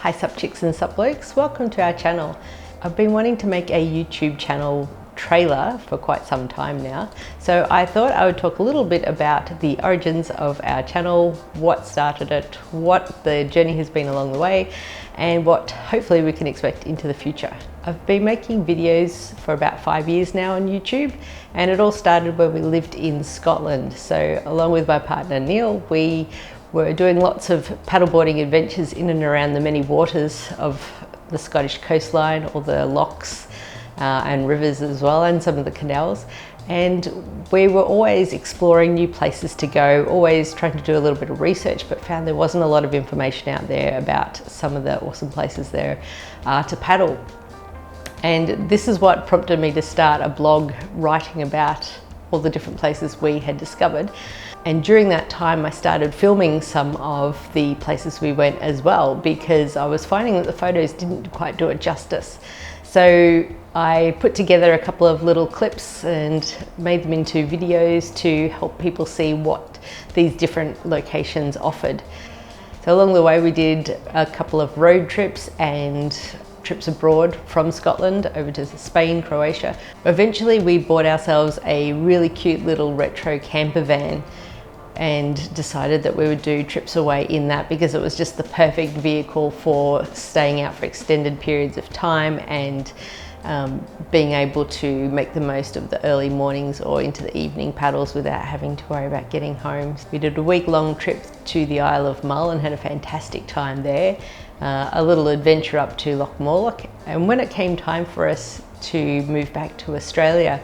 Hi SUP chicks and SUP blokes, welcome to our channel. I've been wanting to make a YouTube channel trailer for quite some time now, so I thought I would talk a little bit about the origins of our channel, what started it, what the journey has been along the way, and what hopefully we can expect into the future. I've been making videos for about 5 years now on YouTube, and it all started when we lived in Scotland. So along with my partner Neil, we were doing lots of paddleboarding adventures in and around the many waters of the Scottish coastline, all the lochs and rivers as well, and some of the canals. And we were always exploring new places to go, always trying to do a little bit of research, but found there wasn't a lot of information out there about some of the awesome places there to paddle. And this is what prompted me to start a blog writing about all the different places we had discovered. And during that time, I started filming some of the places we went as well, because I was finding that the photos didn't quite do it justice. So I put together a couple of little clips and made them into videos to help people see what these different locations offered. So along the way, we did a couple of road trips and trips abroad from Scotland over to Spain, Croatia. Eventually we bought ourselves a really cute little retro camper van and decided that we would do trips away in that, because it was just the perfect vehicle for staying out for extended periods of time and being able to make the most of the early mornings or into the evening paddles without having to worry about getting home. We did a week-long trip to the Isle of Mull and had a fantastic time there. A little adventure up to Loch Morlock, and when it came time for us to move back to Australia,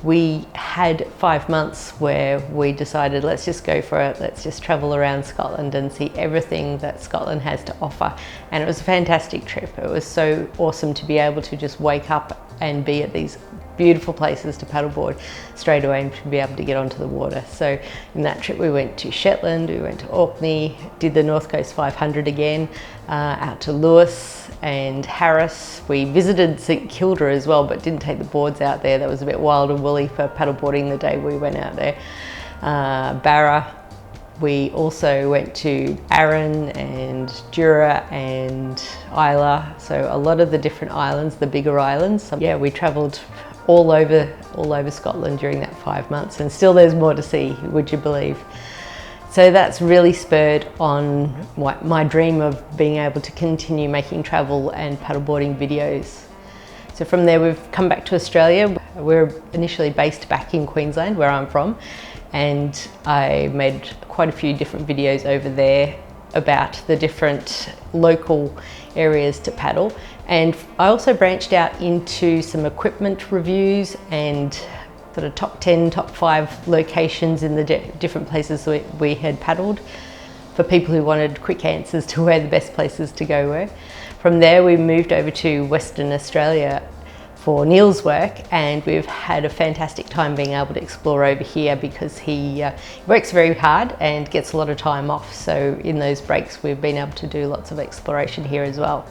we had 5 months where we decided, let's just go for it, let's just travel around Scotland and see everything that Scotland has to offer. And it was a fantastic trip. It was so awesome to be able to just wake up and be at these beautiful places to paddleboard straight away and to be able to get onto the water. So in that trip we went to Shetland, we went to Orkney, did the North Coast 500 again, out to Lewis and Harris. We visited St Kilda as well, but didn't take the boards out there. That was a bit wild and woolly for paddleboarding the day we went out there. Barra. We also went to Arran and Jura and Isla, so a lot of the different islands, the bigger islands. So yeah, we travelled all over Scotland during that 5 months, and still there's more to see, would you believe? So that's really spurred on my dream of being able to continue making travel and paddleboarding videos. So from there we've come back to Australia. We're initially based back in Queensland, where I'm from, and I made quite a few different videos over there about the different local areas to paddle. And I also branched out into some equipment reviews and sort of top 10, top 5 locations in the different places we had paddled, for people who wanted quick answers to where the best places to go were. From there we moved over to Western Australia for Neil's work, and we've had a fantastic time being able to explore over here, because he works very hard and gets a lot of time off. So in those breaks we've been able to do lots of exploration here as well.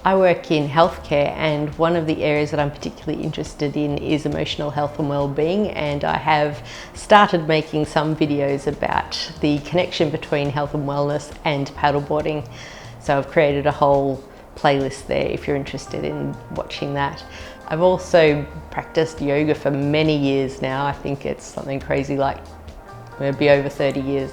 I work in healthcare, and one of the areas that I'm particularly interested in is emotional health and well-being, and I have started making some videos about the connection between health and wellness and paddleboarding. So I've created a whole playlist there if you're interested in watching that. I've also practiced yoga for many years now. I think it's something crazy like maybe over 30 years.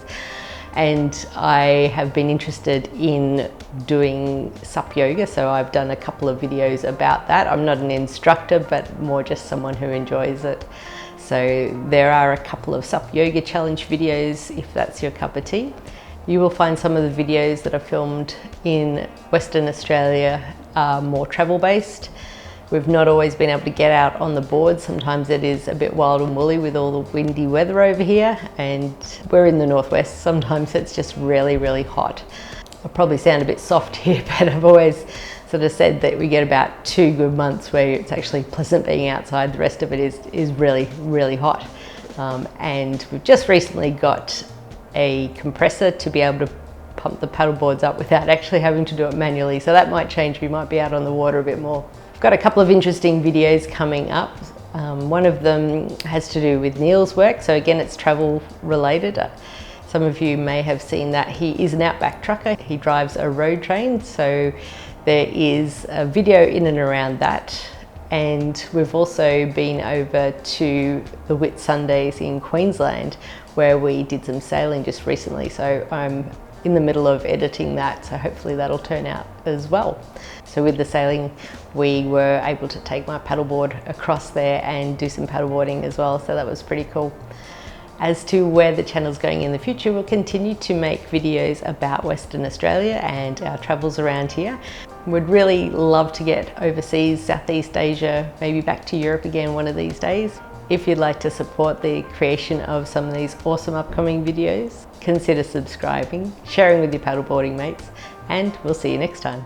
And I have been interested in doing SUP yoga, so I've done a couple of videos about that. I'm not an instructor, but more just someone who enjoys it. So there are a couple of SUP yoga challenge videos if that's your cup of tea. You will find some of the videos that are filmed in Western Australia are more travel based. We've not always been able to get out on the board. Sometimes it is a bit wild and woolly with all the windy weather over here, and we're in the northwest. Sometimes it's just really, really hot. I probably sound a bit soft here, but I've always sort of said that we get about 2 good months where it's actually pleasant being outside. The rest of it is really, really hot. And we've just recently got a compressor to be able to pump the paddle boards up without actually having to do it manually. So that might change. We might be out on the water a bit more. Got a couple of interesting videos coming up. One of them has to do with Neil's work, so again it's travel related. Some of you may have seen that he is an outback trucker. He drives a road train, so there is a video in and around that. And we've also been over to the Whitsundays in Queensland, where we did some sailing just recently. So I'm in the middle of editing that, so hopefully that'll turn out as well. So with the sailing, we were able to take my paddleboard across there and do some paddleboarding as well, so that was pretty cool. As to where the channel's going in the future, we'll continue to make videos about Western Australia and our travels around here. We'd really love to get overseas, Southeast Asia, maybe back to Europe again one of these days. If you'd like to support the creation of some of these awesome upcoming videos, consider subscribing, sharing with your paddleboarding mates, and we'll see you next time.